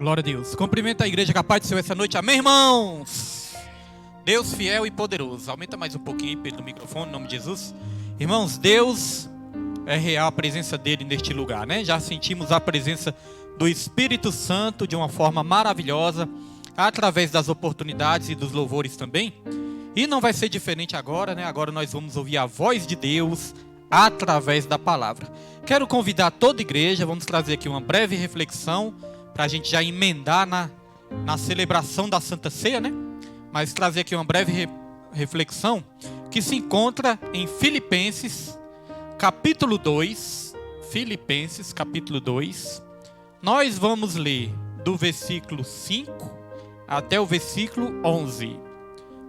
Glória a Deus. Cumprimenta a igreja capaz de ser essa noite. Amém, irmãos? Deus fiel e poderoso. Aumenta mais um pouquinho aí pelo microfone, em nome de Jesus. Irmãos, Deus é real, a presença dele neste lugar, né? Já sentimos a presença do Espírito Santo de uma forma maravilhosa, através das oportunidades e dos louvores também. E não vai ser diferente agora, né? Agora nós vamos ouvir a voz de Deus através da palavra. Quero convidar toda a igreja, vamos trazer aqui uma breve reflexão para a gente já emendar na celebração da Santa Ceia, né? Mas trazer aqui uma breve reflexão que se encontra em Filipenses, capítulo 2. Filipenses, capítulo 2. Nós vamos ler do versículo 5 até o versículo 11.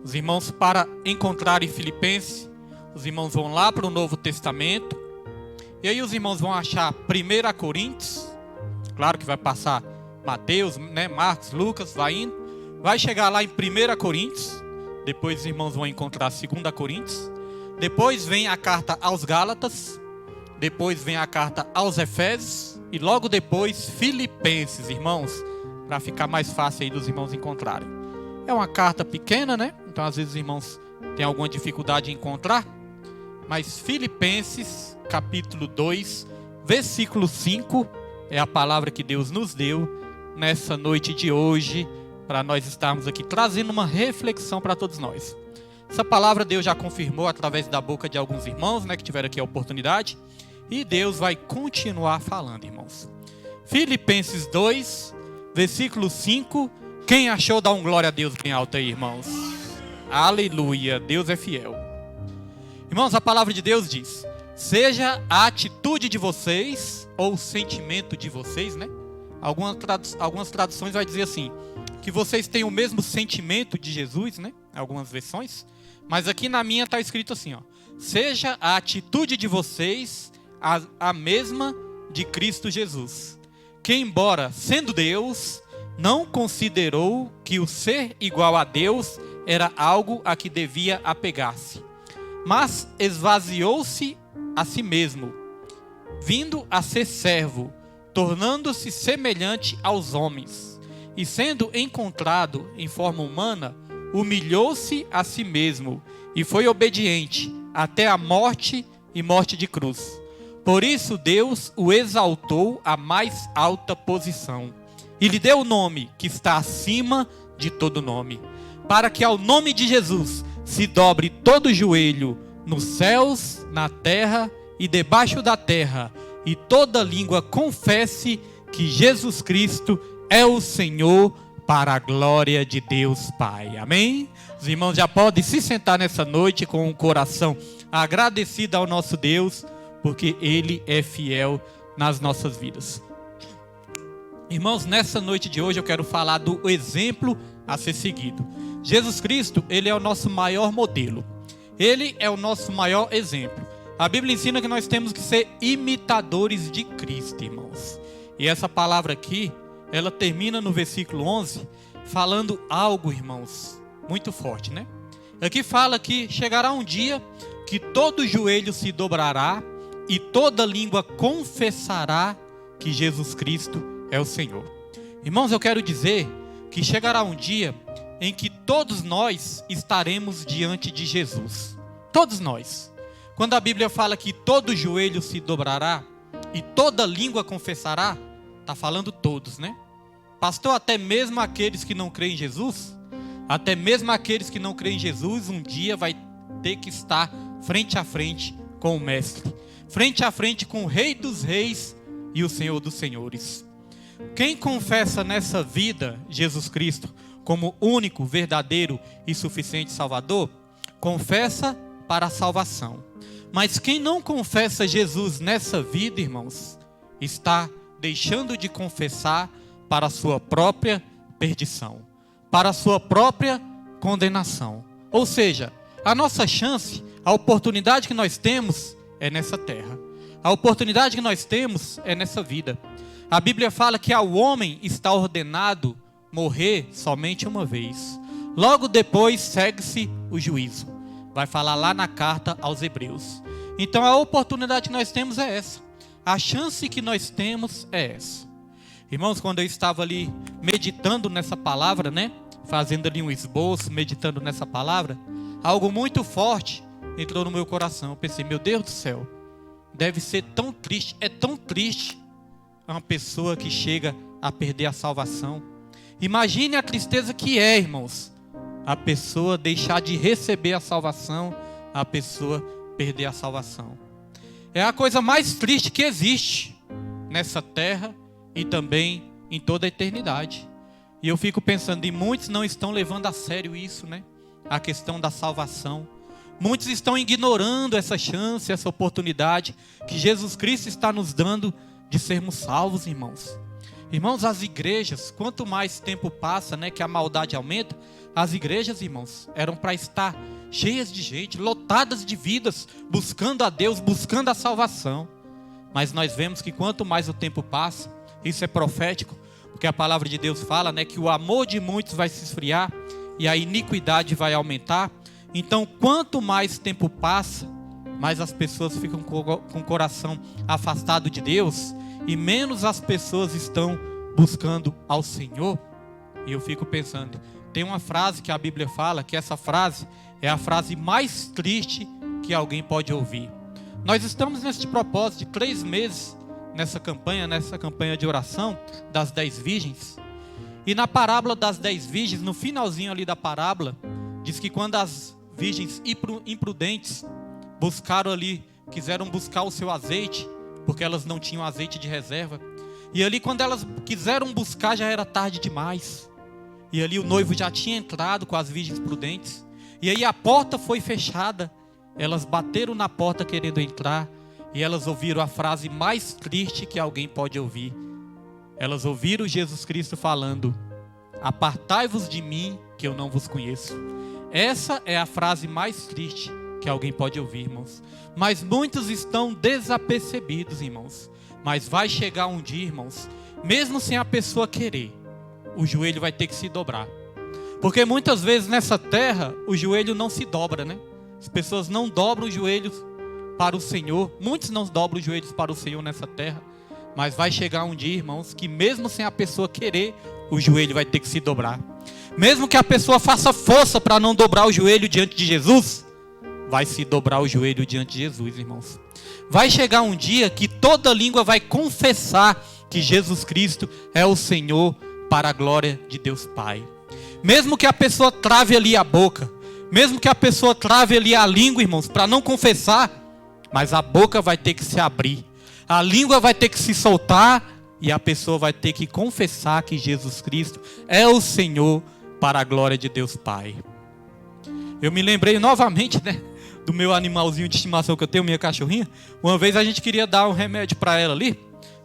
Os irmãos, para encontrarem Filipenses, os irmãos vão lá para o Novo Testamento. E aí os irmãos vão achar 1 Coríntios. Claro que vai passar Mateus, né, Marcos, Lucas, vai indo. Vai chegar lá em 1 Coríntios. Depois os irmãos vão encontrar 2 Coríntios. Depois vem a carta aos Gálatas. Depois vem a carta aos Efésios. E logo depois Filipenses, irmãos, para ficar mais fácil aí dos irmãos encontrarem. É uma carta pequena, né? Então às vezes os irmãos têm alguma dificuldade em encontrar. Mas Filipenses, capítulo 2, versículo 5, é a palavra que Deus nos deu nessa noite de hoje, para nós estarmos aqui trazendo uma reflexão para todos nós. Essa palavra Deus já confirmou através da boca de alguns irmãos, né, que tiveram aqui a oportunidade, e Deus vai continuar falando, irmãos. Filipenses 2, versículo 5, quem achou, dá um glória a Deus bem alto aí, irmãos. Aleluia, Deus é fiel. Irmãos, a palavra de Deus diz: seja a atitude de vocês, ou o sentimento de vocês, né? Algumas traduções vai dizer assim, que vocês têm o mesmo sentimento de Jesus, né? Algumas versões. Mas aqui na minha está escrito assim, ó: seja a atitude de vocês a mesma de Cristo Jesus, que embora sendo Deus, não considerou que o ser igual a Deus era algo a que devia apegar-se, mas esvaziou-se a si mesmo, vindo a ser servo, tornando-se semelhante aos homens, e sendo encontrado em forma humana, humilhou-se a si mesmo, e foi obediente até a morte e morte de cruz. Por isso Deus o exaltou à mais alta posição, e lhe deu o nome que está acima de todo nome, para que ao nome de Jesus se dobre todo joelho, nos céus, na terra e debaixo da terra, e toda língua confesse que Jesus Cristo é o Senhor, para a glória de Deus Pai. Amém? Os irmãos já podem se sentar nessa noite com o coração agradecido ao nosso Deus, porque Ele é fiel nas nossas vidas. Irmãos, nessa noite de hoje eu quero falar do exemplo a ser seguido. Jesus Cristo, Ele é o nosso maior modelo. Ele é o nosso maior exemplo. A Bíblia ensina que nós temos que ser imitadores de Cristo, irmãos. E essa palavra aqui, ela termina no versículo 11, falando algo, irmãos, muito forte, né? Aqui fala que chegará um dia que todo joelho se dobrará e toda língua confessará que Jesus Cristo é o Senhor. Irmãos, eu quero dizer que chegará um dia em que todos nós estaremos diante de Jesus. Todos nós. Quando a Bíblia fala que todo joelho se dobrará e toda língua confessará, está falando todos, né? Pastor, até mesmo aqueles que não creem em Jesus, até mesmo aqueles que não creem em Jesus, um dia vai ter que estar frente a frente com o Mestre, frente a frente com o Rei dos Reis e o Senhor dos Senhores. Quem confessa nessa vida Jesus Cristo como único, verdadeiro e suficiente Salvador, confessa para a salvação. Mas quem não confessa Jesus nessa vida, irmãos, está deixando de confessar para a sua própria perdição, para a sua própria condenação. Ou seja, a nossa chance, a oportunidade que nós temos é nessa terra. A oportunidade que nós temos é nessa vida. A Bíblia fala que ao homem está ordenado morrer somente uma vez. Logo depois segue-se o juízo. Vai falar lá na carta aos Hebreus. Então a oportunidade que nós temos é essa. A chance que nós temos é essa. Irmãos, quando eu estava ali meditando nessa palavra, né? Fazendo ali um esboço, meditando nessa palavra, algo muito forte entrou no meu coração. Eu pensei, meu Deus do céu, deve ser tão triste, é tão triste uma pessoa que chega a perder a salvação. Imagine a tristeza que é, irmãos, a pessoa deixar de receber a salvação, a pessoa perder a salvação. É a coisa mais triste que existe nessa terra e também em toda a eternidade. E eu fico pensando, e muitos não estão levando a sério isso, né? A questão da salvação. Muitos estão ignorando essa chance, essa oportunidade que Jesus Cristo está nos dando de sermos salvos, irmãos. Irmãos, as igrejas, quanto mais tempo passa, né, que a maldade aumenta, as igrejas, irmãos, eram para estar cheias de gente, lotadas de vidas, buscando a Deus, buscando a salvação. Mas nós vemos que quanto mais o tempo passa, isso é profético, porque a palavra de Deus fala, né, que o amor de muitos vai se esfriar e a iniquidade vai aumentar. Então, quanto mais tempo passa, mais as pessoas ficam com o coração afastado de Deus e menos as pessoas estão buscando ao Senhor. E eu fico pensando, tem uma frase que a Bíblia fala, que essa frase é a frase mais triste que alguém pode ouvir. Nós estamos nesse propósito de 3 meses nessa campanha de oração das 10 virgens. E na parábola das 10 virgens, no finalzinho ali da parábola, diz que quando as virgens imprudentes quiseram buscar o seu azeite, porque elas não tinham azeite de reserva. E ali quando elas quiseram buscar, já era tarde demais. E ali o noivo já tinha entrado com as virgens prudentes. E aí a porta foi fechada. Elas bateram na porta querendo entrar. E elas ouviram a frase mais triste que alguém pode ouvir. Elas ouviram Jesus Cristo falando: apartai-vos de mim, que eu não vos conheço. Essa é a frase mais triste que alguém pode ouvir, irmãos. Mas muitos estão desapercebidos, irmãos. Mas vai chegar um dia, irmãos, mesmo sem a pessoa querer, o joelho vai ter que se dobrar. Porque muitas vezes nessa terra, o joelho não se dobra, né? As pessoas não dobram os joelhos para o Senhor. Muitos não dobram os joelhos para o Senhor nessa terra. Mas vai chegar um dia, irmãos, que mesmo sem a pessoa querer, o joelho vai ter que se dobrar. Mesmo que a pessoa faça força para não dobrar o joelho diante de Jesus, vai se dobrar o joelho diante de Jesus, irmãos. Vai chegar um dia que toda língua vai confessar que Jesus Cristo é o Senhor, para a glória de Deus Pai. Mesmo que a pessoa trave ali a boca, mesmo que a pessoa trave ali a língua, irmãos, para não confessar, mas a boca vai ter que se abrir, a língua vai ter que se soltar e a pessoa vai ter que confessar que Jesus Cristo é o Senhor, para a glória de Deus Pai. Eu me lembrei novamente, né, do meu animalzinho de estimação que eu tenho, minha cachorrinha. Uma vez a gente queria dar um remédio para ela ali.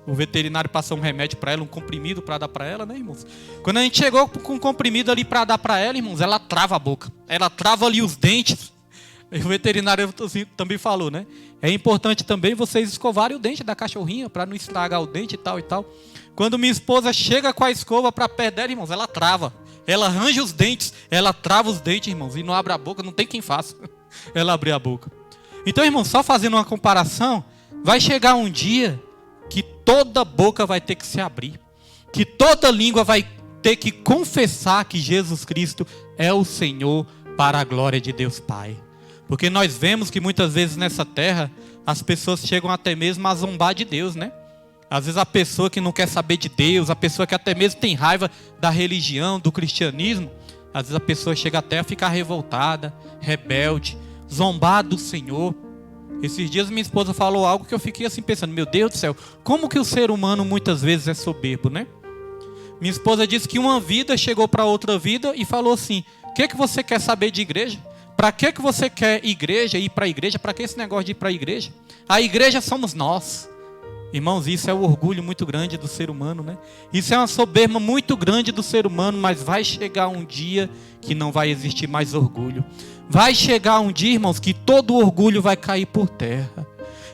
O veterinário passou um remédio para ela, um comprimido para dar para ela, né, irmãos? Quando a gente chegou com um comprimido ali para dar para ela, irmãos, ela trava a boca. Ela trava ali os dentes. E o veterinário também falou, né? É importante também vocês escovarem o dente da cachorrinha para não estragar o dente e tal e tal. Quando minha esposa chega com a escova para perto dela, irmãos, ela trava. Ela arranja os dentes, ela trava os dentes, irmãos, e não abre a boca, não tem quem faça ela abrir a boca. Então, irmãos, só fazendo uma comparação, vai chegar um dia que toda boca vai ter que se abrir, que toda língua vai ter que confessar que Jesus Cristo é o Senhor, para a glória de Deus Pai. Porque nós vemos que muitas vezes nessa terra, as pessoas chegam até mesmo a zombar de Deus, né? Às vezes a pessoa que não quer saber de Deus, a pessoa que até mesmo tem raiva da religião, do cristianismo, às vezes a pessoa chega até a ficar revoltada, rebelde, zombar do Senhor. Esses dias minha esposa falou algo que eu fiquei assim pensando, meu Deus do céu, como que o ser humano muitas vezes é soberbo, né? Minha esposa disse que uma vida chegou para outra vida e falou assim: o que você quer saber de igreja? Para que você quer igreja, ir para a igreja? Para que esse negócio de ir para a igreja? A igreja somos nós. Irmãos, isso é um orgulho muito grande do ser humano, né? Isso é uma soberba muito grande do ser humano, mas vai chegar um dia que não vai existir mais orgulho. Vai chegar um dia, irmãos, que todo orgulho vai cair por terra.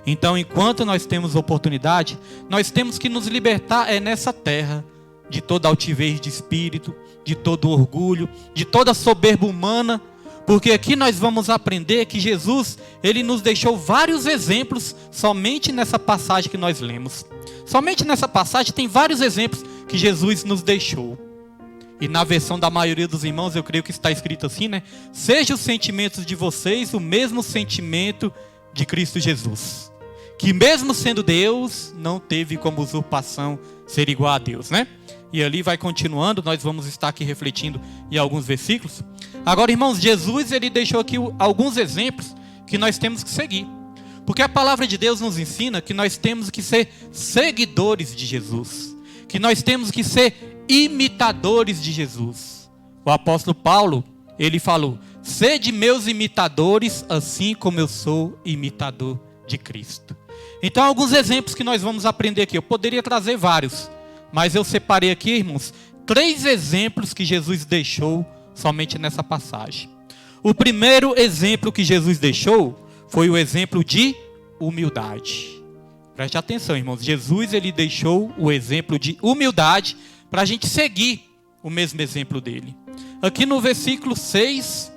Então, enquanto nós temos oportunidade, nós temos que nos libertar nessa terra de toda altivez de espírito, de todo orgulho, de toda soberba humana, porque aqui nós vamos aprender que Jesus, ele nos deixou vários exemplos somente nessa passagem que nós lemos. Somente nessa passagem tem vários exemplos que Jesus nos deixou. E na versão da maioria dos irmãos, eu creio que está escrito assim, né? Seja os sentimentos de vocês o mesmo sentimento de Cristo Jesus, que mesmo sendo Deus, não teve como usurpação ser igual a Deus, né? E ali vai continuando, nós vamos estar aqui refletindo em alguns versículos. Agora, irmãos, Jesus, ele deixou aqui alguns exemplos que nós temos que seguir. Porque a palavra de Deus nos ensina que nós temos que ser seguidores de Jesus, que nós temos que ser imitadores de Jesus. O apóstolo Paulo, ele falou: sede meus imitadores, assim como eu sou imitador de Cristo. Então, alguns exemplos que nós vamos aprender aqui. Eu poderia trazer vários, mas eu separei aqui, irmãos, 3 exemplos que Jesus deixou somente nessa passagem. O primeiro exemplo que Jesus deixou foi o exemplo de humildade. Preste atenção, irmãos. Jesus, ele deixou o exemplo de humildade para a gente seguir o mesmo exemplo dele. Aqui no versículo 6,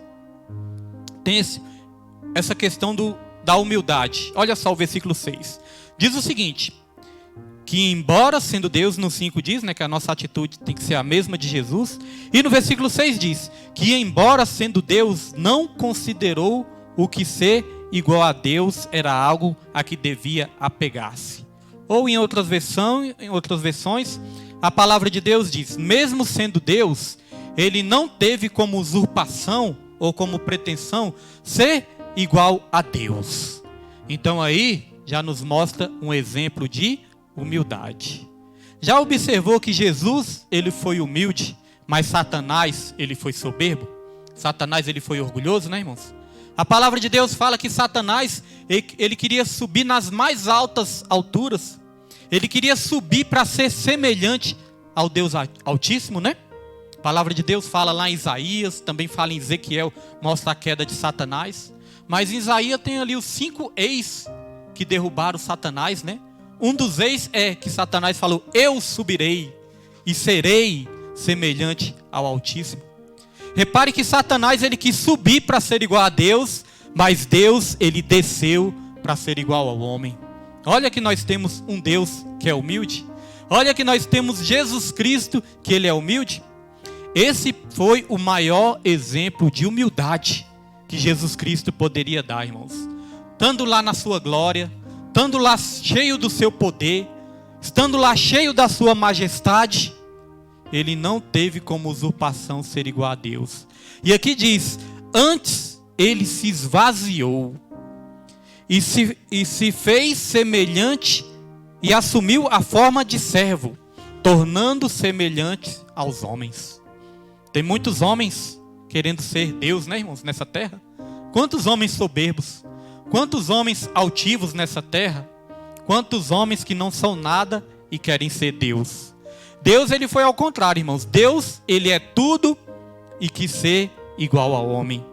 tem essa questão da humildade. Olha só o versículo 6. Diz o seguinte, que embora sendo Deus, no 5 diz, né, que a nossa atitude tem que ser a mesma de Jesus. E no versículo 6 diz, que embora sendo Deus, não considerou o que ser igual a Deus era algo a que devia apegar-se. Ou em outras versões, a palavra de Deus diz, mesmo sendo Deus, ele não teve como usurpação ou como pretensão ser igual a Deus. Então aí já nos mostra um exemplo de humildade. Já observou que Jesus, ele foi humilde, mas Satanás, ele foi soberbo? Satanás, ele foi orgulhoso, né, irmãos? A palavra de Deus fala que Satanás, ele queria subir nas mais altas alturas. Ele queria subir para ser semelhante ao Deus Altíssimo, né? A palavra de Deus fala lá em Isaías, também fala em Ezequiel, mostra a queda de Satanás. Mas em Isaías tem ali os 5 ex que derrubaram Satanás, né? Um dos ex é que Satanás falou, eu subirei e serei semelhante ao Altíssimo. Repare que Satanás, ele quis subir para ser igual a Deus, mas Deus, ele desceu para ser igual ao homem. Olha que nós temos um Deus que é humilde. Olha que nós temos Jesus Cristo, que ele é humilde. Esse foi o maior exemplo de humildade que Jesus Cristo poderia dar, irmãos. Estando lá na sua glória, estando lá cheio do seu poder, estando lá cheio da sua majestade, ele não teve como usurpação ser igual a Deus. E aqui diz, antes ele se esvaziou e se fez semelhante e assumiu a forma de servo, tornando semelhante aos homens. Tem muitos homens querendo ser Deus, né, irmãos, nessa terra? Quantos homens soberbos, quantos homens altivos nessa terra, quantos homens que não são nada e querem ser Deus. Deus, ele foi ao contrário, irmãos. Deus, ele é tudo e quis ser igual ao homem.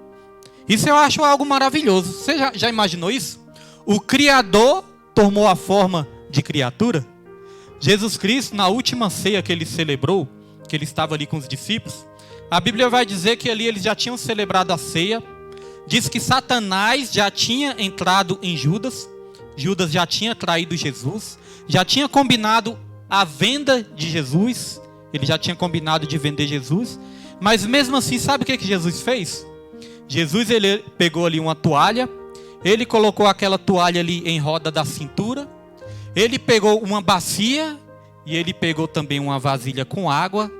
Isso eu acho algo maravilhoso. Você já imaginou isso? O Criador tomou a forma de criatura. Jesus Cristo, na última ceia que ele celebrou, que ele estava ali com os discípulos, a Bíblia vai dizer que ali eles já tinham celebrado a ceia. Diz que Satanás já tinha entrado em Judas. Judas já tinha traído Jesus. Já tinha combinado a venda de Jesus. Ele já tinha combinado de vender Jesus. Mas mesmo assim, sabe o que Jesus fez? Jesus, ele pegou ali uma toalha. Ele colocou aquela toalha ali em roda da cintura. Ele pegou uma bacia. E ele pegou também uma vasilha com água.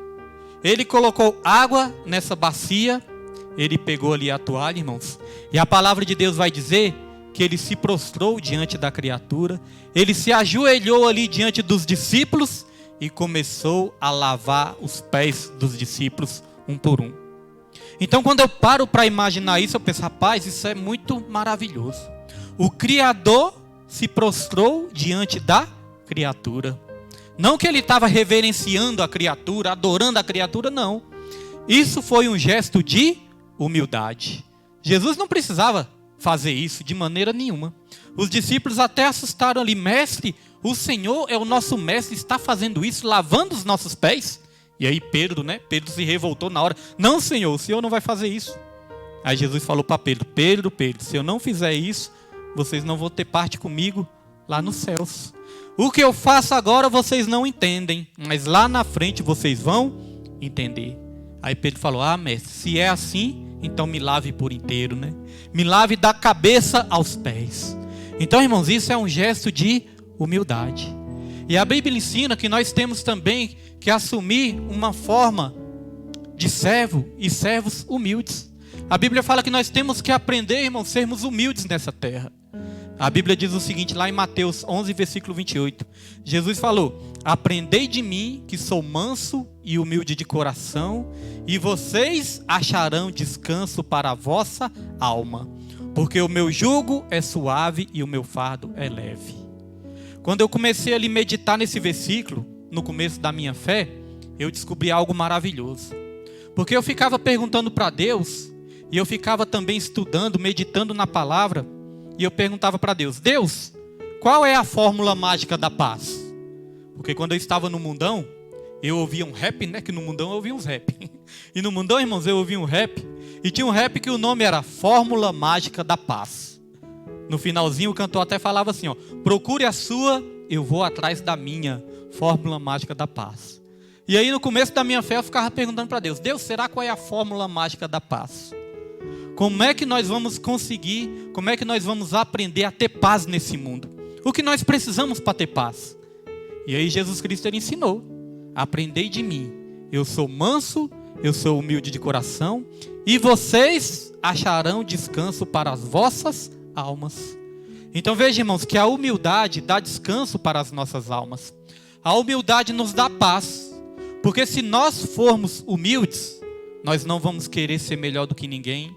Ele colocou água nessa bacia. Ele pegou ali a toalha, irmãos. E a palavra de Deus vai dizer que ele se prostrou diante da criatura. Ele se ajoelhou ali diante dos discípulos e começou a lavar os pés dos discípulos um por um. Então, quando eu paro para imaginar isso, eu penso, rapaz, isso é muito maravilhoso. O Criador se prostrou diante da criatura. Não que ele estava reverenciando a criatura, adorando a criatura, não. Isso foi um gesto de humildade. Jesus não precisava fazer isso de maneira nenhuma. Os discípulos até assustaram ali, mestre, o Senhor é o nosso mestre, está fazendo isso, lavando os nossos pés? E aí Pedro, né? Pedro se revoltou na hora. Não, Senhor, o Senhor não vai fazer isso. Aí Jesus falou para Pedro, Pedro, se eu não fizer isso, vocês não vão ter parte comigo lá nos céus. O que eu faço agora vocês não entendem, mas lá na frente vocês vão entender. Aí Pedro falou: ah, mestre, se é assim, então me lave por inteiro, né? Me lave da cabeça aos pés. Então, irmãos, isso é um gesto de humildade. E a Bíblia ensina que nós temos também que assumir uma forma de servo e servos humildes. A Bíblia fala que nós temos que aprender, irmãos, sermos humildes nessa terra. A Bíblia diz o seguinte, lá em Mateus 11, versículo 28. Jesus falou: aprendei de mim, que sou manso e humilde de coração, e vocês acharão descanso para a vossa alma, porque o meu jugo é suave e o meu fardo é leve. Quando eu comecei a meditar nesse versículo, no começo da minha fé, eu descobri algo maravilhoso. Porque eu ficava perguntando para Deus, e eu ficava também estudando, meditando na palavra, e eu perguntava para Deus: Deus, qual é a fórmula mágica da paz? Porque quando eu estava no mundão, eu ouvia um rap, né? Que no mundão eu ouvia uns rap. E no mundão, irmãos, eu ouvia um rap. E tinha um rap que o nome era Fórmula Mágica da Paz. No finalzinho o cantor até falava assim, ó: procure a sua, eu vou atrás da minha fórmula mágica da paz. E aí no começo da minha fé eu ficava perguntando para Deus: Deus, será qual é a fórmula mágica da paz? Como é que nós vamos conseguir, como é que nós vamos aprender a ter paz nesse mundo? O que nós precisamos para ter paz? E aí Jesus Cristo ele ensinou: aprendei de mim, eu sou manso, eu sou humilde de coração, e vocês acharão descanso para as vossas almas. Então veja, irmãos, que a humildade dá descanso para as nossas almas. A humildade nos dá paz, porque se nós formos humildes, nós não vamos querer ser melhor do que ninguém.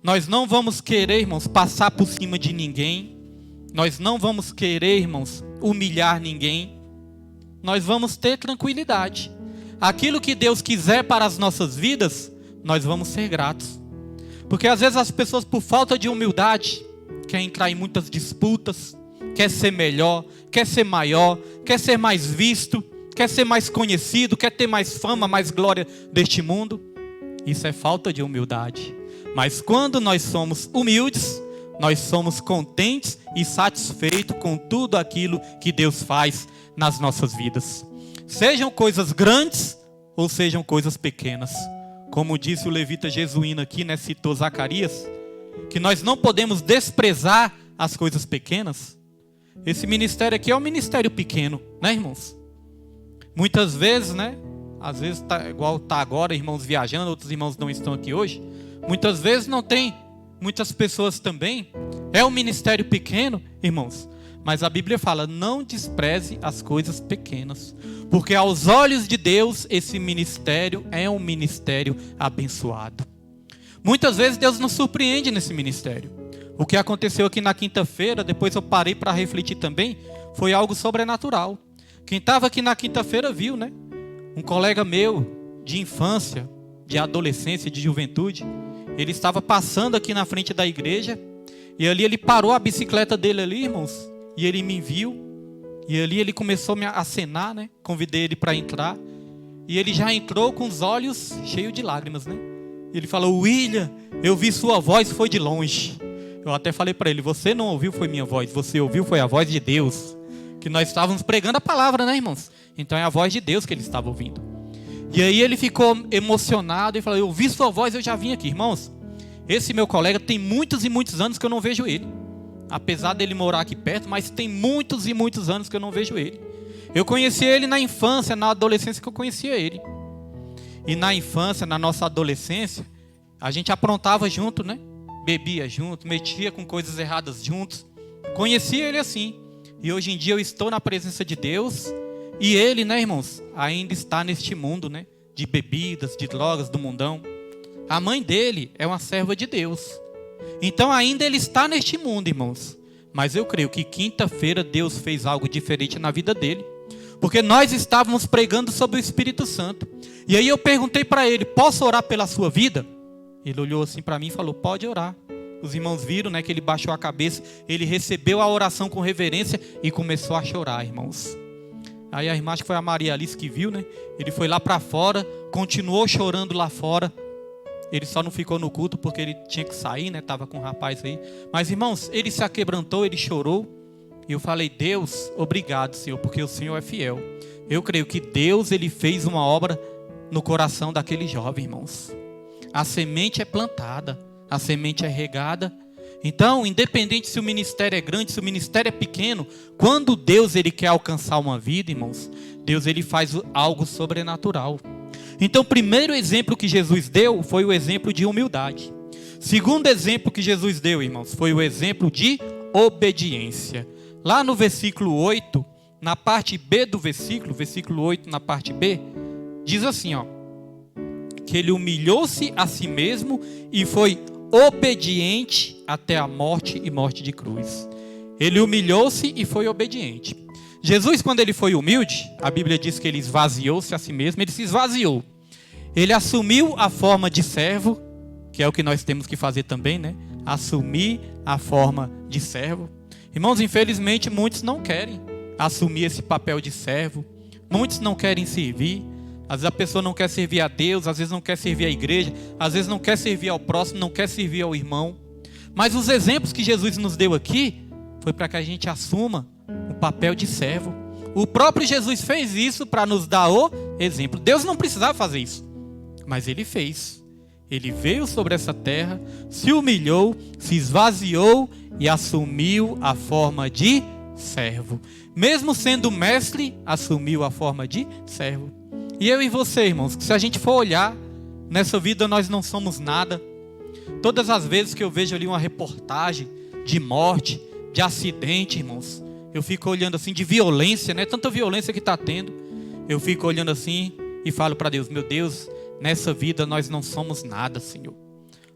Nós não vamos querer, irmãos, passar por cima de ninguém. Nós não vamos querer, irmãos, humilhar ninguém. Nós vamos ter tranquilidade. Aquilo que Deus quiser para as nossas vidas, nós vamos ser gratos. Porque às vezes as pessoas, por falta de humildade, querem entrar em muitas disputas, quer ser melhor, quer ser maior, quer ser mais visto, quer ser mais conhecido, quer ter mais fama, mais glória deste mundo. Isso é falta de humildade. Mas quando nós somos humildes, nós somos contentes e satisfeitos com tudo aquilo que Deus faz nas nossas vidas. Sejam coisas grandes ou sejam coisas pequenas. Como disse o levita jesuíno aqui, né, citou Zacarias, que nós não podemos desprezar as coisas pequenas. Esse ministério aqui é um ministério pequeno, né, irmãos? Muitas vezes, né, às vezes tá igual tá agora, irmãos viajando, outros irmãos não estão aqui hoje. Muitas vezes não tem muitas pessoas também. É um ministério pequeno, irmãos. Mas a Bíblia fala: não despreze as coisas pequenas. Porque aos olhos de Deus, esse ministério é um ministério abençoado. Muitas vezes Deus nos surpreende nesse ministério. O que aconteceu aqui na quinta-feira, depois eu parei para refletir também, foi algo sobrenatural. Quem estava aqui na quinta-feira viu, né? Um colega meu, de infância, de adolescência, de juventude, ele estava passando aqui na frente da igreja, e ali ele parou a bicicleta dele ali, irmãos, e ele me viu, e ali ele começou a me acenar, né? Convidei ele para entrar, e ele já entrou com os olhos cheios de lágrimas, né? Ele falou: William, eu vi sua voz, foi de longe. Eu até falei para ele: você não ouviu, foi minha voz, você ouviu, foi a voz de Deus. Que nós estávamos pregando a palavra, né, irmãos? Então é a voz de Deus que ele estava ouvindo. E aí ele ficou emocionado e falou: eu ouvi sua voz, eu já vim aqui. Irmãos, esse meu colega tem muitos e muitos anos que eu não vejo ele. Apesar dele morar aqui perto, mas tem muitos e muitos anos que eu não vejo ele. Eu conheci ele na infância, na adolescência que eu conhecia ele. E na infância, na nossa adolescência, a gente aprontava junto, né? Bebia junto, metia com coisas erradas juntos. Conhecia ele assim. E hoje em dia eu estou na presença de Deus. E ele, né, irmãos, ainda está neste mundo, né? De bebidas, de drogas, do mundão. A mãe dele é uma serva de Deus. Então ainda ele está neste mundo, irmãos. Mas eu creio que quinta-feira Deus fez algo diferente na vida dele. Porque nós estávamos pregando sobre o Espírito Santo. E aí eu perguntei para ele: posso orar pela sua vida? Ele olhou assim para mim e falou: pode orar. Os irmãos viram, né, que ele baixou a cabeça. Ele recebeu a oração com reverência e começou a chorar, irmãos. Aí a irmã, acho que foi a Maria Alice que viu, né? Ele foi lá para fora, continuou chorando lá fora. Ele só não ficou no culto porque ele tinha que sair, né? Estava com um rapaz aí. Mas, irmãos, ele se aquebrantou, ele chorou. E eu falei: Deus, obrigado, Senhor, porque o Senhor é fiel. Eu creio que Deus, Ele fez uma obra no coração daquele jovem, irmãos. A semente é plantada, a semente é regada. Então, independente se o ministério é grande, se o ministério é pequeno, quando Deus Ele quer alcançar uma vida, irmãos, Deus Ele faz algo sobrenatural. Então, o primeiro exemplo que Jesus deu foi o exemplo de humildade. Segundo exemplo que Jesus deu, irmãos, foi o exemplo de obediência. Lá no versículo 8, na parte B do versículo 8, na parte B, diz assim, ó, que Ele humilhou-se a si mesmo e foi obediente até a morte e morte de cruz. Ele humilhou-se e foi obediente. Jesus, quando Ele foi humilde, a Bíblia diz que Ele esvaziou-se a si mesmo, Ele se esvaziou. Ele assumiu a forma de servo, que é o que nós temos que fazer também, né? Assumir a forma de servo. Irmãos, infelizmente, muitos não querem assumir esse papel de servo. Muitos não querem servir. Às vezes a pessoa não quer servir a Deus, às vezes não quer servir a igreja, às vezes não quer servir ao próximo, não quer servir ao irmão. Mas os exemplos que Jesus nos deu aqui, foi para que a gente assuma o papel de servo. O próprio Jesus fez isso para nos dar o exemplo. Deus não precisava fazer isso, mas Ele fez. Ele veio sobre essa terra, se humilhou, se esvaziou e assumiu a forma de servo. Mesmo sendo mestre, assumiu a forma de servo. E eu e você, irmãos, que se a gente for olhar, nessa vida nós não somos nada. Todas as vezes que eu vejo ali uma reportagem de morte, de acidente, irmãos, eu fico olhando assim, de violência, né? Tanta violência que está tendo. Eu fico olhando assim e falo para Deus: meu Deus, nessa vida nós não somos nada, Senhor.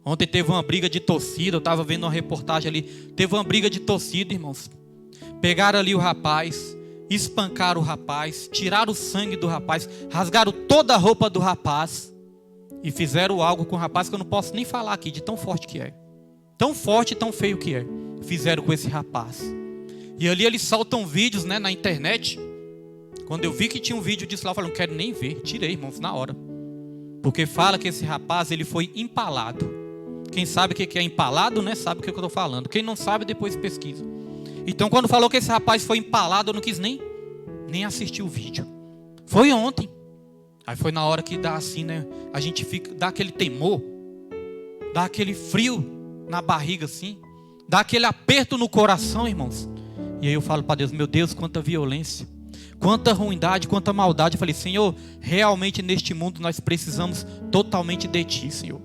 Ontem teve uma briga de torcida, eu estava vendo uma reportagem ali, teve uma briga de torcida, irmãos. Pegaram ali o rapaz, espancaram o rapaz, tiraram o sangue do rapaz, rasgaram toda a roupa do rapaz e fizeram algo com o rapaz que eu não posso nem falar aqui, de tão forte que é. Tão forte e tão feio que é. Fizeram com esse rapaz. E ali eles soltam vídeos, né, na internet. Quando eu vi que tinha um vídeo disso lá, eu falei: não quero nem ver. Tirei, irmãos, na hora. Porque fala que esse rapaz, ele foi empalado. Quem sabe o que é empalado, né, sabe o que eu estou falando. Quem não sabe, depois pesquisa. Então, quando falou que esse rapaz foi empalado, eu não quis nem assistir o vídeo. Foi ontem. Aí foi na hora que dá assim, né? A gente dá aquele temor, dá aquele frio na barriga assim, dá aquele aperto no coração, irmãos. E aí eu falo para Deus: meu Deus, quanta violência, quanta ruindade, quanta maldade. Eu falei: Senhor, realmente neste mundo nós precisamos totalmente de Ti, Senhor.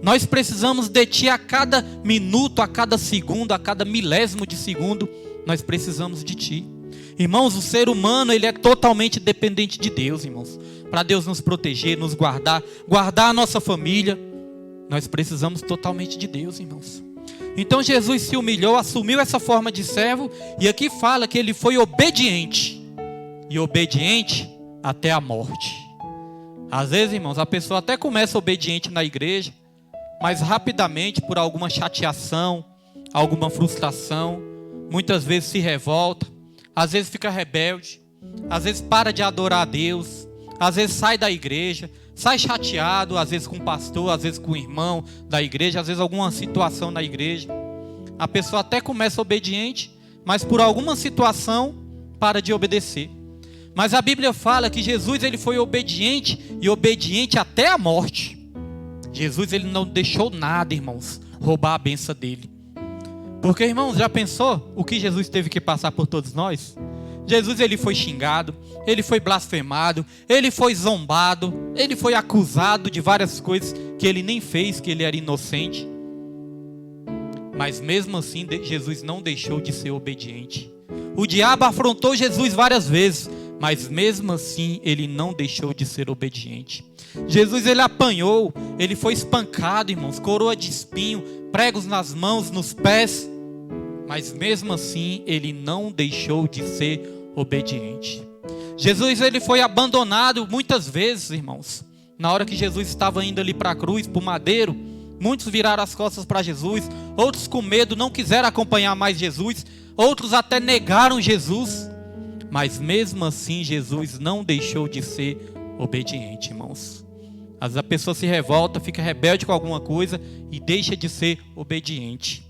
Nós precisamos de Ti a cada minuto, a cada segundo, a cada milésimo de segundo. Nós precisamos de Ti. Irmãos, o ser humano, ele é totalmente dependente de Deus, irmãos. Para Deus nos proteger, nos guardar, guardar a nossa família. Nós precisamos totalmente de Deus, irmãos. Então Jesus se humilhou, assumiu essa forma de servo. E aqui fala que Ele foi obediente. E obediente até a morte. Às vezes, irmãos, a pessoa até começa obediente na igreja, mas rapidamente, por alguma chateação, alguma frustração, muitas vezes se revolta, às vezes fica rebelde, às vezes para de adorar a Deus, às vezes sai da igreja, sai chateado, às vezes com o pastor, às vezes com o irmão da igreja, às vezes alguma situação na igreja. A pessoa até começa obediente, mas por alguma situação para de obedecer. Mas a Bíblia fala que Jesus, ele foi obediente e obediente até a morte. Jesus, ele não deixou nada, irmãos, roubar a bênção dele. Porque, irmãos, já pensou o que Jesus teve que passar por todos nós? Jesus, ele foi xingado, ele foi blasfemado, ele foi zombado, ele foi acusado de várias coisas que ele nem fez, que ele era inocente. Mas mesmo assim, Jesus não deixou de ser obediente. O diabo afrontou Jesus várias vezes, mas mesmo assim ele não deixou de ser obediente. Jesus, ele apanhou, ele foi espancado, irmãos, coroa de espinho, pregos nas mãos, nos pés, mas mesmo assim ele não deixou de ser obediente. Jesus, ele foi abandonado muitas vezes, irmãos. Na hora que Jesus estava indo ali para a cruz, para o madeiro, muitos viraram as costas para Jesus, outros com medo não quiseram acompanhar mais Jesus, outros até negaram Jesus, mas mesmo assim Jesus não deixou de ser obediente, irmãos. Às vezes a pessoa se revolta, fica rebelde com alguma coisa e deixa de ser obediente.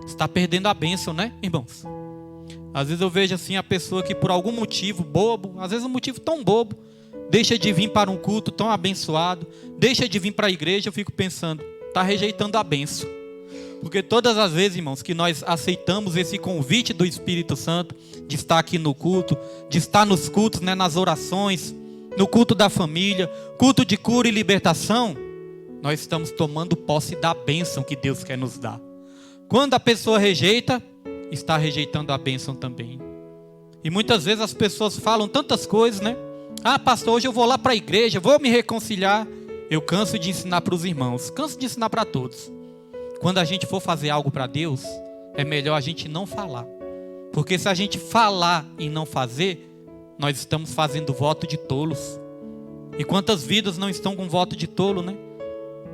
Está perdendo a bênção, né, irmãos? Às vezes eu vejo assim a pessoa que por algum motivo bobo, às vezes um motivo tão bobo, deixa de vir para um culto tão abençoado, deixa de vir para a igreja. Eu fico pensando, está rejeitando a bênção. Porque todas as vezes, irmãos, que nós aceitamos esse convite do Espírito Santo, de estar aqui no culto, de estar nos cultos, né, nas orações, no culto da família, culto de cura e libertação, nós estamos tomando posse da bênção que Deus quer nos dar. Quando a pessoa rejeita, está rejeitando a bênção também. E muitas vezes as pessoas falam tantas coisas, né? Ah, pastor, hoje eu vou lá para a igreja, vou me reconciliar. Eu canso de ensinar para os irmãos, canso de ensinar para todos. Quando a gente for fazer algo para Deus, é melhor a gente não falar. Porque se a gente falar e não fazer, nós estamos fazendo voto de tolos. E quantas vidas não estão com voto de tolo, né?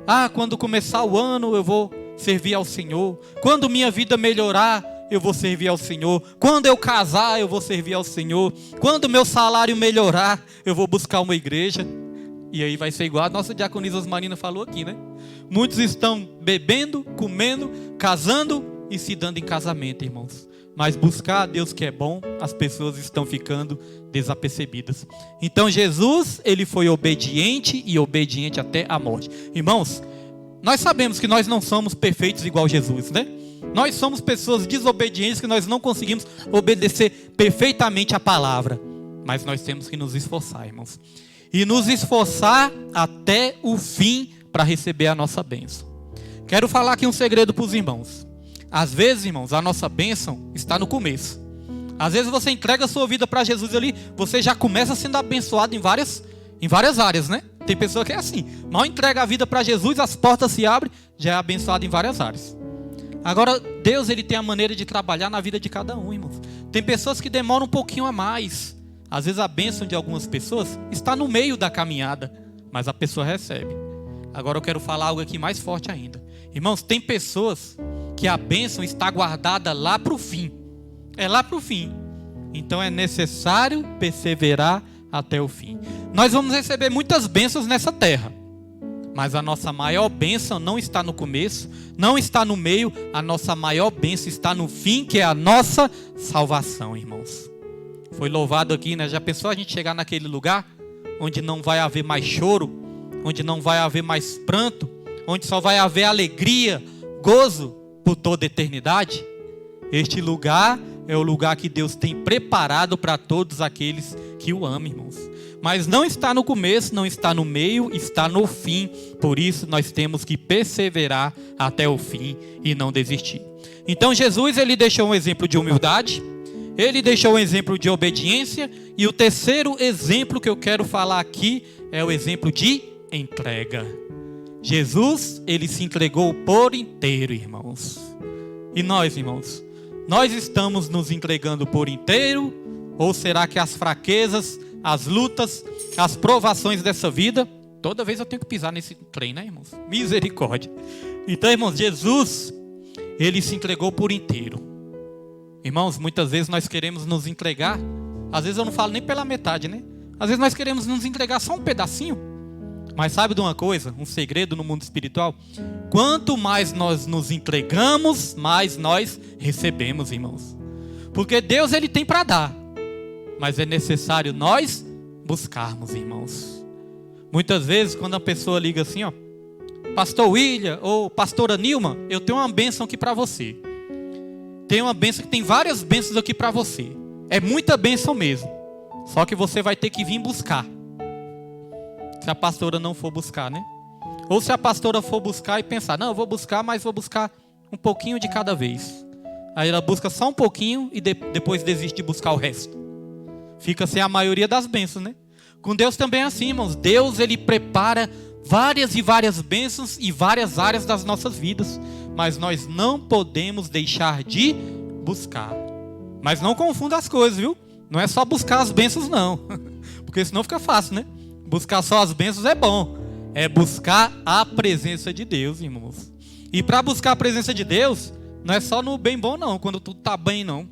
Ah, quando começar o ano eu vou servir ao Senhor. Quando minha vida melhorar, eu vou servir ao Senhor. Quando eu casar, eu vou servir ao Senhor. Quando meu salário melhorar, eu vou buscar uma igreja. E aí vai ser igual a nossa diaconisa Osmarina falou aqui, né? Muitos estão bebendo, comendo, casando e se dando em casamento, irmãos. Mas buscar a Deus que é bom, as pessoas estão ficando desapercebidas. Então Jesus, ele foi obediente e obediente até a morte. Irmãos, nós sabemos que nós não somos perfeitos igual Jesus, né? Nós somos pessoas desobedientes que nós não conseguimos obedecer perfeitamente a palavra. Mas nós temos que nos esforçar, irmãos. E nos esforçar até o fim para receber a nossa bênção. Quero falar aqui um segredo para os irmãos. Às vezes, irmãos, a nossa bênção está no começo. Às vezes você entrega a sua vida para Jesus ali, você já começa sendo abençoado em várias áreas, né? Tem pessoa que é assim, mal entrega a vida para Jesus, as portas se abrem, já é abençoado em várias áreas. Agora, Deus, ele tem a maneira de trabalhar na vida de cada um, irmãos. Tem pessoas que demoram um pouquinho a mais. Às vezes a bênção de algumas pessoas está no meio da caminhada, mas a pessoa recebe. Agora eu quero falar algo aqui mais forte ainda. Irmãos, tem pessoas que a bênção está guardada lá para o fim. É lá para o fim. Então é necessário perseverar até o fim. Nós vamos receber muitas bênçãos nessa terra. Mas a nossa maior bênção não está no começo, não está no meio. A nossa maior bênção está no fim, que é a nossa salvação, irmãos. Foi louvado aqui, né? Já pensou a gente chegar naquele lugar onde não vai haver mais choro, onde não vai haver mais pranto, onde só vai haver alegria, gozo por toda a eternidade? Este lugar é o lugar que Deus tem preparado para todos aqueles que o amam, irmãos. Mas não está no começo, não está no meio, está no fim. Por isso nós temos que perseverar até o fim e não desistir. Então Jesus, ele deixou um exemplo de humildade, ele deixou um exemplo de obediência, e o terceiro exemplo que eu quero falar aqui é o exemplo de entrega. Jesus, ele se entregou por inteiro, irmãos. E nós, irmãos, nós estamos nos entregando por inteiro? Ou será que as fraquezas, as lutas, as provações dessa vida, toda vez eu tenho que pisar nesse trem, né, irmãos? Misericórdia. Então, irmãos, Jesus, ele se entregou por inteiro. Irmãos, muitas vezes nós queremos nos entregar, às vezes eu não falo nem pela metade, né? Às vezes nós queremos nos entregar só um pedacinho. Mas sabe de uma coisa, um segredo no mundo espiritual? Quanto mais nós nos entregamos, mais nós recebemos, irmãos. Porque Deus, ele tem para dar, mas é necessário nós buscarmos, irmãos. Muitas vezes quando a pessoa liga assim, ó, Pastor William ou Pastora Nilma, eu tenho uma bênção aqui para você. Tem uma bênção que tem várias bênçãos aqui para você. É muita bênção mesmo. Só que você vai ter que vir buscar. Se a pastora não for buscar, né? Ou se a pastora for buscar e pensar, não, eu vou buscar, mas vou buscar um pouquinho de cada vez. Aí ela busca só um pouquinho e depois desiste de buscar o resto. Fica sem a maioria das bênçãos, né? Com Deus também é assim, irmãos. Deus, ele prepara várias e várias bênçãos e várias áreas das nossas vidas. Mas nós não podemos deixar de buscar. Mas não confunda as coisas, viu? Não é só buscar as bênçãos, não. Porque senão fica fácil, né? Buscar só as bênçãos é bom. É buscar a presença de Deus, irmãos. E para buscar a presença de Deus, não é só no bem bom, não. Quando tudo está bem, não.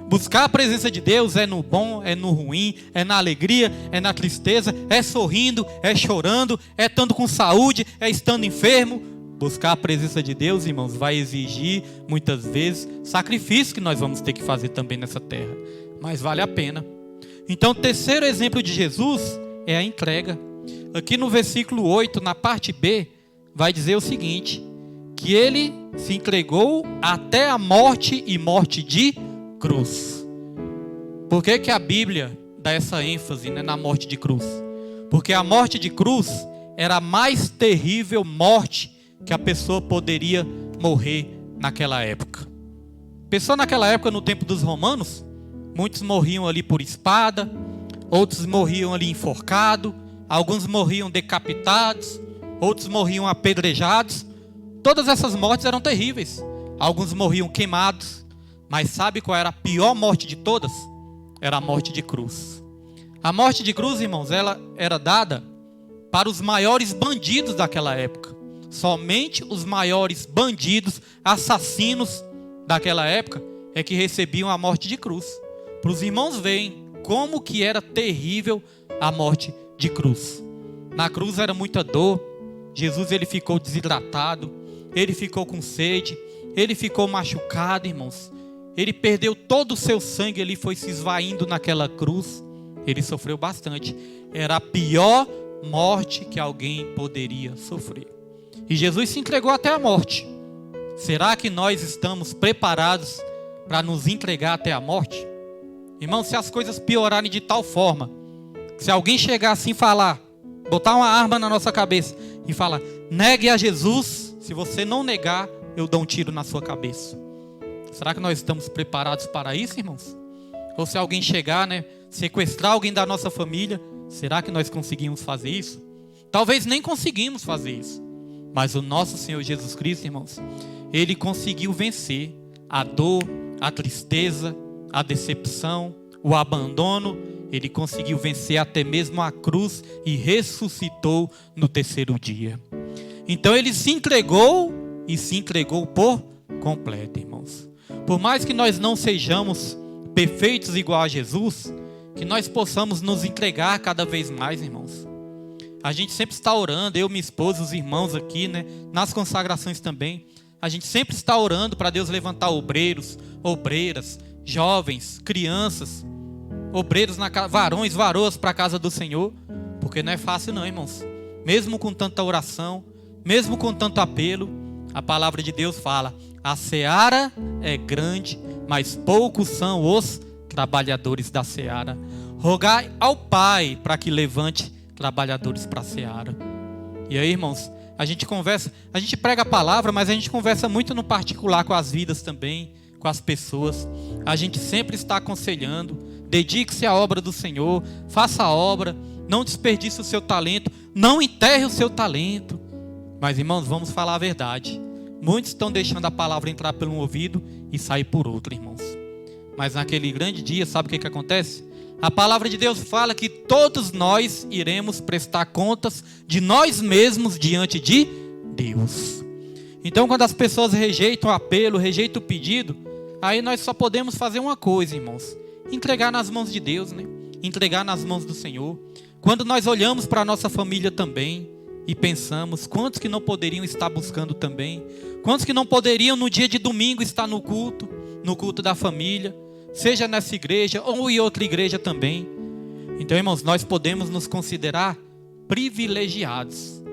Buscar a presença de Deus é no bom, é no ruim, é na alegria, é na tristeza, é sorrindo, é chorando, é estando com saúde, é estando enfermo. Buscar a presença de Deus, irmãos, vai exigir, muitas vezes, sacrifício que nós vamos ter que fazer também nessa terra. Mas vale a pena. Então, o terceiro exemplo de Jesus é a entrega. Aqui no versículo 8, na parte B, vai dizer o seguinte: que ele se entregou até a morte e morte de cruz. Por que a Bíblia dá essa ênfase, né, na morte de cruz? Porque a morte de cruz era a mais terrível morte que a pessoa poderia morrer naquela época. Pessoa naquela época, no tempo dos romanos, muitos morriam ali por espada, outros morriam ali enforcados, alguns morriam decapitados, outros morriam apedrejados. Todas essas mortes eram terríveis. Alguns morriam queimados. Mas sabe qual era a pior morte de todas? Era a morte de cruz. A morte de cruz, irmãos, ela era dada para os maiores bandidos daquela época. Somente os maiores bandidos, assassinos daquela época é que recebiam a morte de cruz. Para os irmãos verem como que era terrível a morte de cruz. Na cruz era muita dor. Jesus, ele ficou desidratado, ele ficou com sede, ele ficou machucado, irmãos. Ele perdeu todo o seu sangue, ele foi se esvaindo naquela cruz. Ele sofreu bastante. Era a pior morte que alguém poderia sofrer. E Jesus se entregou até a morte. Será que nós estamos preparados para nos entregar até a morte? Irmão, se as coisas piorarem de tal forma, se alguém chegar assim e falar, botar uma arma na nossa cabeça e falar: negue a Jesus, se você não negar, eu dou um tiro na sua cabeça. Será que nós estamos preparados para isso, irmãos? Ou se alguém chegar, né, sequestrar alguém da nossa família, será que nós conseguimos fazer isso? Talvez nem conseguimos fazer isso. Mas o nosso Senhor Jesus Cristo, irmãos, ele conseguiu vencer a dor, a tristeza, a decepção, o abandono. Ele conseguiu vencer até mesmo a cruz e ressuscitou no terceiro dia. Então ele se entregou e se entregou por completo, irmãos. Por mais que nós não sejamos perfeitos igual a Jesus, que nós possamos nos entregar cada vez mais, irmãos. A gente sempre está orando, eu, minha esposa, os irmãos aqui, né, nas consagrações também. A gente sempre está orando para Deus levantar obreiros, obreiras, jovens, crianças, obreiros, varões, varoas para a casa do Senhor. Porque não é fácil não, irmãos. Mesmo com tanta oração, mesmo com tanto apelo, a palavra de Deus fala: a seara é grande, mas poucos são os trabalhadores da seara. Rogai ao Pai para que levante trabalhadores para a seara. E aí, irmãos, a gente conversa, a gente prega a palavra, mas a gente conversa muito no particular com as vidas também, com as pessoas. A gente sempre está aconselhando: dedique-se à obra do Senhor, faça a obra, não desperdice o seu talento, não enterre o seu talento. Mas, irmãos, vamos falar a verdade. Muitos estão deixando a palavra entrar por um ouvido e sair por outro, irmãos. Mas naquele grande dia, sabe o que acontece? A palavra de Deus fala que todos nós iremos prestar contas de nós mesmos diante de Deus. Então, quando as pessoas rejeitam o apelo, rejeitam o pedido, aí nós só podemos fazer uma coisa, irmãos: entregar nas mãos de Deus, né? Entregar nas mãos do Senhor. Quando nós olhamos para a nossa família também e pensamos, quantos que não poderiam estar buscando também? Quantos que não poderiam no dia de domingo estar no culto da família, seja nessa igreja ou em outra igreja também? Então, irmãos, nós podemos nos considerar privilegiados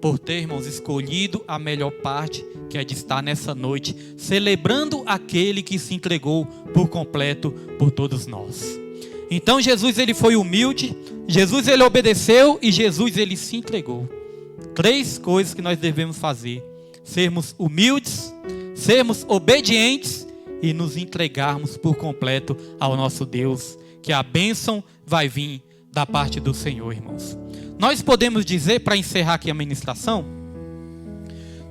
por ter, irmãos, escolhido a melhor parte, que é de estar nessa noite celebrando aquele que se entregou por completo por todos nós. Então Jesus, ele foi humilde, Jesus, ele obedeceu e Jesus, ele se entregou. 3 coisas que nós devemos fazer: sermos humildes, sermos obedientes e nos entregarmos por completo ao nosso Deus, que a bênção vai vir da parte do Senhor, irmãos. Nós podemos dizer, para encerrar aqui a ministração,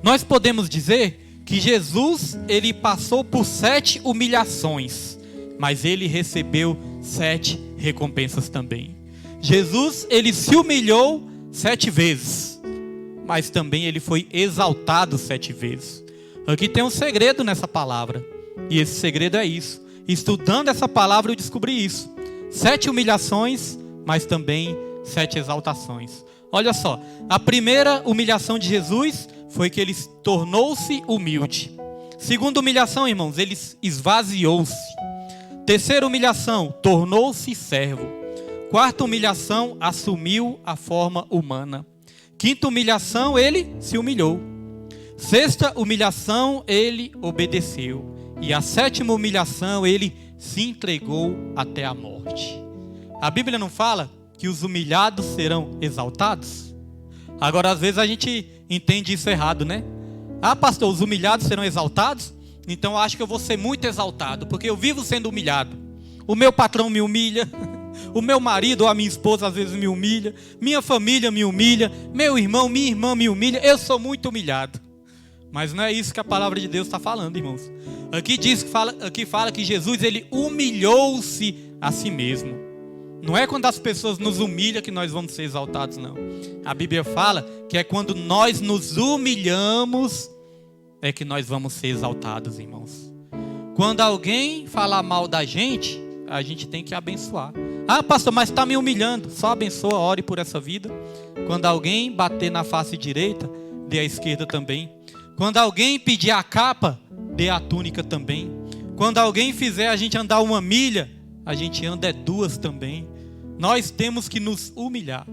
nós podemos dizer que Jesus, ele passou por 7 humilhações, mas ele recebeu 7 recompensas também. Jesus, ele se humilhou 7 vezes, mas também ele foi exaltado 7 vezes. Aqui tem um segredo nessa palavra, e esse segredo é isso. Estudando essa palavra eu descobri isso: 7 humilhações, mas também 7 exaltações. Olha só, a primeira humilhação de Jesus foi que ele tornou-se humilde. Segunda humilhação, irmãos, ele esvaziou-se. Terceira humilhação, tornou-se servo. Quarta humilhação, assumiu a forma humana. Quinta humilhação, ele se humilhou. Sexta humilhação, ele obedeceu. E a sétima humilhação, ele se entregou até a morte. A Bíblia não fala que os humilhados serão exaltados? Agora, às vezes a gente entende isso errado, né? Ah, pastor, os humilhados serão exaltados? Então eu acho que eu vou ser muito exaltado, porque eu vivo sendo humilhado. O meu patrão me humilha, o meu marido ou a minha esposa às vezes me humilha, minha família me humilha, meu irmão, minha irmã me humilha, eu sou muito humilhado. Mas não é isso que a palavra de Deus está falando, irmãos. Aqui fala que Jesus, ele humilhou-se a si mesmo. Não é quando as pessoas nos humilham que nós vamos ser exaltados, não. A Bíblia fala que é quando nós nos humilhamos é que nós vamos ser exaltados, irmãos. Quando alguém falar mal da gente, a gente tem que abençoar. Ah, pastor, mas está me humilhando. Só abençoa, ore por essa vida. Quando alguém bater na face direita, dê a esquerda também. Quando alguém pedir a capa, dê a túnica também. Quando alguém fizer a gente andar 1 milha, a gente anda 2 também. Nós temos que nos humilhar.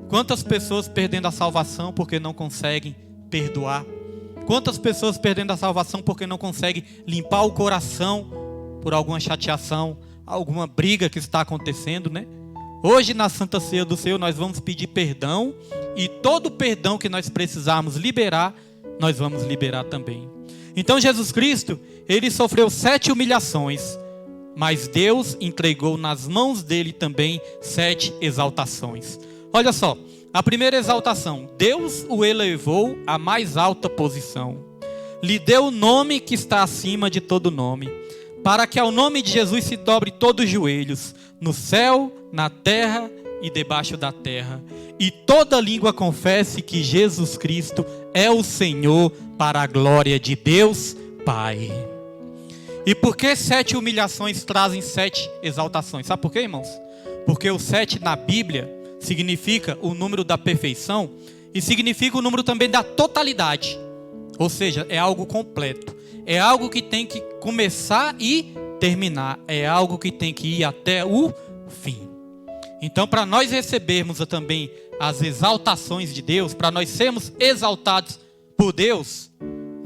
Quantas pessoas perdendo a salvação porque não conseguem perdoar? Quantas pessoas perdendo a salvação porque não conseguem limpar o coração por alguma chateação, alguma briga que está acontecendo, né? Hoje na Santa Ceia do Senhor nós vamos pedir perdão, e todo o perdão que nós precisarmos liberar, nós vamos liberar também. Então Jesus Cristo, ele sofreu 7 humilhações, mas Deus entregou nas mãos dele também 7 exaltações. Olha só, a primeira exaltação, Deus o elevou à mais alta posição. Lhe deu o nome que está acima de todo nome, para que ao nome de Jesus se dobre todos os joelhos, no céu, na terra e debaixo da terra, e toda língua confesse que Jesus Cristo é o Senhor, para a glória de Deus Pai. E por que 7 humilhações trazem 7 exaltações? Sabe por quê, irmãos? Porque o 7 na Bíblia significa o número da perfeição e significa o número também da totalidade. Ou seja, é algo completo. É algo que tem que começar e terminar. É algo que tem que ir até o fim. Então, para nós recebermos também as exaltações de Deus, para nós sermos exaltados por Deus,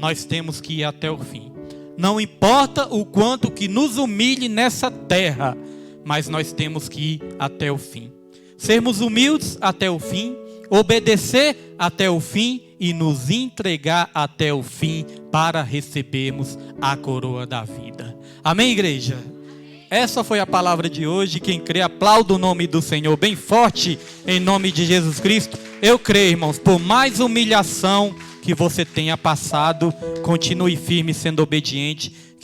nós temos que ir até o fim. Não importa o quanto que nos humilhe nessa terra, mas nós temos que ir até o fim. Sermos humildes até o fim, obedecer até o fim e nos entregar até o fim para recebermos a coroa da vida. Amém, igreja? Essa foi a palavra de hoje. Quem crê, aplauda o nome do Senhor bem forte, em nome de Jesus Cristo. Eu creio, irmãos, por mais humilhação que você tenha passado, continue firme sendo obediente.